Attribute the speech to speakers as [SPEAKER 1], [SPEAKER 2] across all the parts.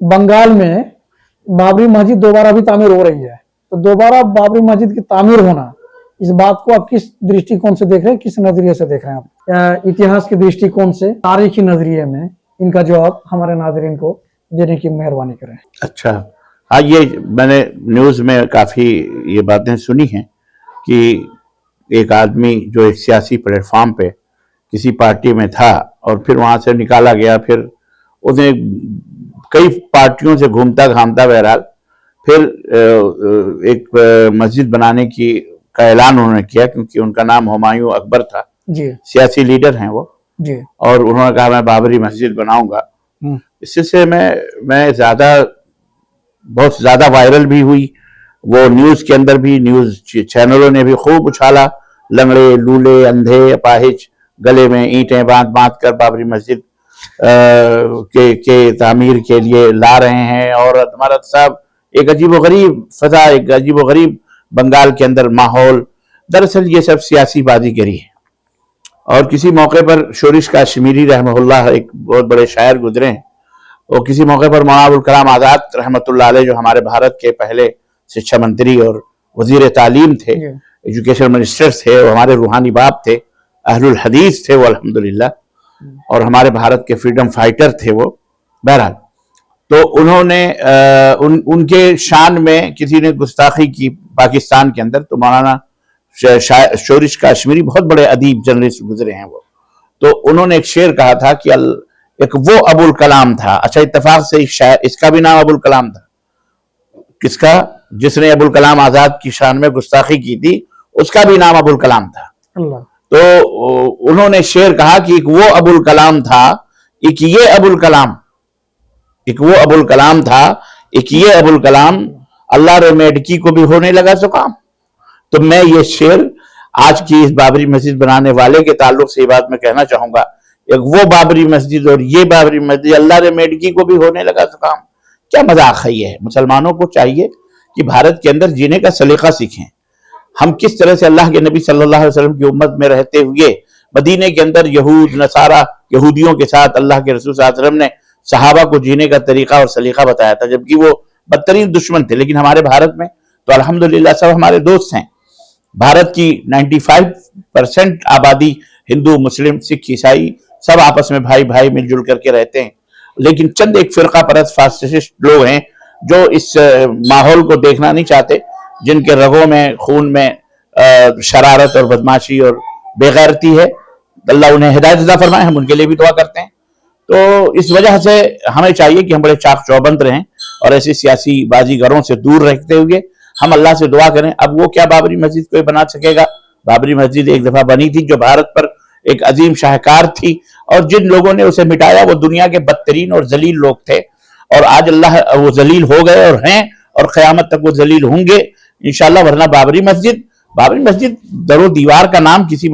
[SPEAKER 1] बंगाल में बाबरी मस्जिद दोबारा भी तामीर हो रही है, तो दोबारा बाबरी मस्जिद की तामीर होना, इस बात को आप किस दृष्टिकोण से देख रहे हैं, किस नजरिए से देख रहे हैं आप? इतिहास के दृष्टिकोण से, तारीखी नजरिए में इनका जवाब हमारे नाज़रीन को देने की मेहरबानी करें।
[SPEAKER 2] अच्छा, हाँ, ये मैंने न्यूज़ में काफ़ी ये बातें सुनी हैं कि एक आदमी जो एक सियासी प्लेटफॉर्म पे किसी पार्टी में था और फिर वहाँ से निकाला गया, फिर उसने कई पार्टियों से घूमता घामता बहरहाल फिर एक मस्जिद बनाने का ऐलान उन्होंने किया, क्योंकि उनका नाम हुमायूं अकबर था
[SPEAKER 1] जी,
[SPEAKER 2] सियासी लीडर हैं वो
[SPEAKER 1] जी,
[SPEAKER 2] और उन्होंने कहा मैं बाबरी मस्जिद बनाऊंगा। इससे मैं बहुत ज्यादा वायरल भी हुई, वो न्यूज़ के अंदर भी, न्यूज़ चैनलों ने भी खूब उछाला, लंगड़े लूले अंधे अपाहिज गले में ईंटें बांध कर बाबरी मस्जिद के तामीर के लिए ला रहे हैं। और हमारा साहब एक अजीबोगरीब फजा, एक अजीबोगरीब बंगाल के अंदर माहौल, दरअसल ये सब सियासी बाजीगरी है। और किसी मौके पर शोरिश काश्मीरी रहमहुल्लाह, एक बहुत बड़े शायर गुजरे हैं, वो किसी मौके पर मौलाना अबुल कलाम आज़ाद रहमतुल्लाह अलैह, जो हमारे भारत के पहले शिक्षा मंत्री और वजीर तालीम थे, एजुकेशन मिनिस्टर थे, वो हमारे रूहानी बाप थे, अहलुल हदीस थे वो अल्हम्दुलिल्लाह, और हमारे भारत के फ्रीडम फाइटर थे वो। बहरहाल, तो उन्होंने उनके शान में किसी ने गुस्ताखी की पाकिस्तान के अंदर, तो मौलाना शोरिश काश्मीरी बहुत बड़े अदीब जर्नलिस्ट गुजरे हैं वो, तो उन्होंने एक शेर कहा था कि एक वो अबुल कलाम था। अच्छा, इत्तेफाक से शायर, इसका भी नाम अबुल कलाम था। किसका? जिसने अबुल कलाम आजाद की शान में गुस्ताखी की थी, उसका भी नाम अबुल कलाम था। तो उन्होंने शेर कहा कि एक वो अबुल कलाम था, एक ये अबुल कलाम, एक वो अबुल कलाम था, एक ये अबुल कलाम, अल्लाह रे मेडकी को भी होने लगा सो काम। तो मैं ये शेर आज की इस बाबरी मस्जिद बनाने वाले के ताल्लुक से ये बात मैं कहना चाहूंगा, एक वो बाबरी मस्जिद और ये बाबरी मस्जिद, अल्लाह रे मेडकी को भी होने लगा तो काम। क्या मजाक है ये? मुसलमानों को चाहिए कि भारत के अंदर जीने का सलीका सीखें। हम किस तरह से अल्लाह के नबी सल्लल्लाहु अलैहि वसल्लम की उम्मत में रहते हुए मदीने के अंदर यहूद नसारा यहूदियों के साथ अल्लाह के रसूल सल्लल्लाहु अलैहि वसल्लम ने सहाबा को जीने का तरीका और सलीका बताया था, जबकि वो बदतरीन दुश्मन थे। लेकिन हमारे भारत में तो अल्हम्दुलिल्लाह सब हमारे दोस्त हैं। भारत की 95% आबादी हिंदू, मुस्लिम, सिख, ईसाई सब आपस में भाई भाई मिलजुल करके रहते हैं। लेकिन चंद एक फिरका परस्त फासिस्ट लोग हैं जो इस माहौल को देखना नहीं चाहते, जिनके रगों में, खून में शरारत और बदमाशी और बेगैरती है। अल्लाह उन्हें हिदायत अता फरमाए, हम उनके लिए भी दुआ करते हैं। तो इस वजह से हमें चाहिए कि हम बड़े चाक चौबंद रहें और ऐसी सियासी बाजीगरों से दूर रहते हुए हम अल्लाह से दुआ करें। अब वो क्या बाबरी मस्जिद कोई बना सकेगा? बाबरी मस्जिद एक दफा बनी थी, जो भारत पर एक अजीम शाहकार थी, और जिन लोगों ने उसे मिटाया वो दुनिया के बदतरीन और जलील लोग थे। और आज अल्लाह वो जलील हो गए और हैं, और क़यामत तक वो जलील होंगे इंशाअल्लाह। वरना बाबरी मस्जिद दरो दीवार का नाम किसी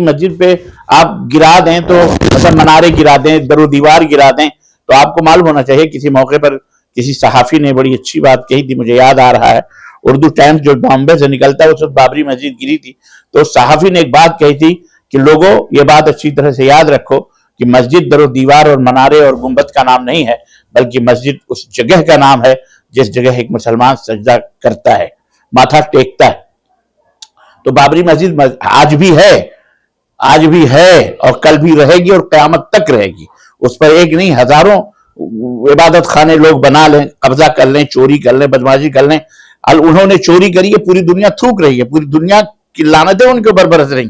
[SPEAKER 2] मस्जिद पे आप गिरा दें, तो मतलब मनारे गिरा दें, दरो दीवार गिरा दें, तो आपको मालूम होना चाहिए। किसी मौके पर किसी सहाफी ने बड़ी अच्छी बात कही थी, मुझे याद आ रहा है, उर्दू टाइम्स जो बॉम्बे से निकलता है, उस वक्त बाबरी मस्जिद गिरी थी, तो सहाफी ने एक बात कही थी कि लोगों, ये बात अच्छी तरह से याद रखो कि मस्जिद दरो दीवार और मनारे और गुंबद का नाम नहीं है, बल्कि मस्जिद उस जगह का नाम है जिस जगह एक मुसलमान सजदा करता है, माथा टेकता है। तो बाबरी मस्जिद आज भी है और कल भी रहेगी और क़यामत तक रहेगी। उस पर एक नहीं, हजारों इबादत खाने लोग बना लें, कब्जा कर लें, चोरी कर लें, बदमाशी कर लें। उन्होंने चोरी करी है, पूरी दुनिया थूक रही है, पूरी दुनिया की लानतें उनके ऊपर बरस रही।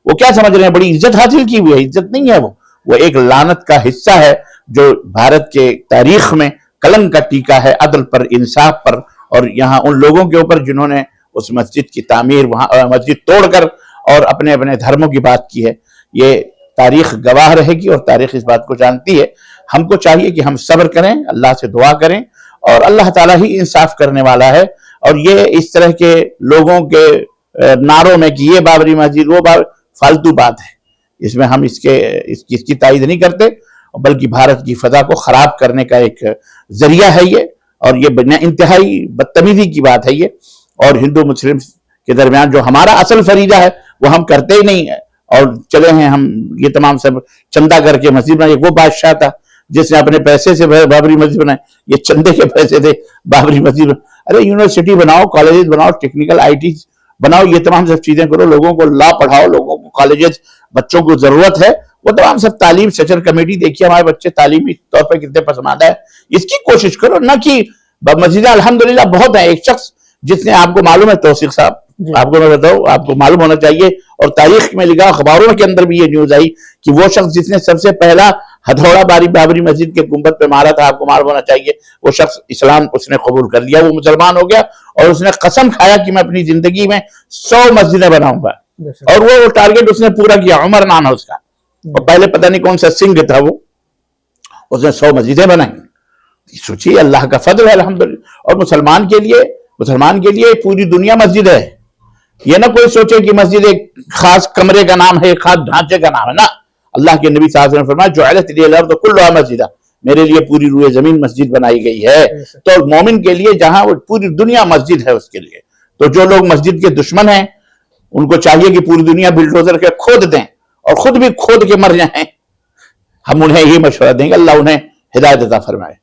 [SPEAKER 2] वो क्या समझ रहे हैं बड़ी इज्जत हासिल की हुई है? इज्जत नहीं है वो एक लानत का हिस्सा है जो भारत के तारीख में कलंक का टीका है, अदल पर, इंसाफ पर, और यहाँ उन लोगों के ऊपर जिन्होंने उस मस्जिद की तामीर, वहां मस्जिद तोड़कर और अपने अपने धर्मों की बात की है। ये तारीख गवाह रहेगी और तारीख इस बात को जानती है। हमको चाहिए कि हम सब्र करें, अल्लाह से दुआ करें, और अल्लाह ताला ही इंसाफ करने वाला है। और ये इस तरह के लोगों के नारों में कि ये बाबरी मस्जिद, वो फालतू बात है। इसमें हम इसकी तायद नहीं करते, बल्कि भारत की फजा को खराब करने का एक जरिया है ये, और ये इंतहाई बदतमीजी की बात है ये। और हिंदू मुस्लिम के दरमियान जो हमारा असल फरीजा है वो हम करते ही नहीं है, और चले हैं हम ये तमाम सब चंदा करके मस्जिद बनाई। वो बादशाह था جس نے اپنے پیسے سے بابری مسجد بنائے. یہ چندے کے پیسے تھے بابری مسجد. ارے یونیورسٹی بناؤ, کالجز بناؤ, ٹیکنیکل آئی ٹی بناؤ, یہ تمام سب چیزیں کرو, لوگوں کو لا پڑھاؤ, لوگوں کو کالجز, بچوں کو ضرورت ہے وہ تمام سب تعلیم. سچر کمیٹی دیکھیے ہمارے بچے تعلیمی طور پہ کتنے پسماندہ ہے, اس کی کوشش کرو. نہ کہ مسجدیں الحمدللہ بہت ہیں. ایک شخص جس نے, آپ کو معلوم ہے توثیق صاحب, آپ کو میں بتاؤں, آپ کو معلوم ہونا چاہیے, اور تاریخ میں لکھا, اخباروں کے اندر بھی یہ نیوز آئی کہ وہ شخص جس نے سب سے پہلا ہتھوڑا بابری مسجد کے گنبد پہ مارا تھا, آپ کو معلوم ہونا چاہیے, وہ شخص اسلام اس نے قبول کر لیا, وہ مسلمان ہو گیا, اور اس نے قسم کھایا کہ میں اپنی زندگی میں 100 مسجدیں بناؤں گا. اور وہ ٹارگٹ اس نے پورا کیا. عمر نام ہے اس کا, اور پہلے پتہ نہیں کون سا سنگھ تھا وہ, اس نے 100 مسجدیں بنائیں. سوچیے اللہ کا فضل ہے الحمدللہ. اور مسلمان کے لیے پوری دنیا مسجد ہے. یہ نہ کوئی سوچے کہ مسجد ایک خاص کمرے کا نام ہے, ایک خاص ڈھانچے کا نام ہے. نا, اللہ کے نبی صلی اللہ علیہ وسلم نے فرمایا جعلت لی الارض کلھا مسجدا, میرے لیے پوری روئے زمین مسجد بنائی گئی ہے. تو مومن کے لیے جہاں وہ پوری دنیا مسجد ہے اس کے لیے. تو جو لوگ مسجد کے دشمن ہیں ان کو چاہیے کہ پوری دنیا بلڈوزر کے کھود دیں اور خود بھی کھود کے مر جائیں. ہم انہیں یہ مشورہ دیں گے, اللہ انہیں ہدایت عطا فرمائے.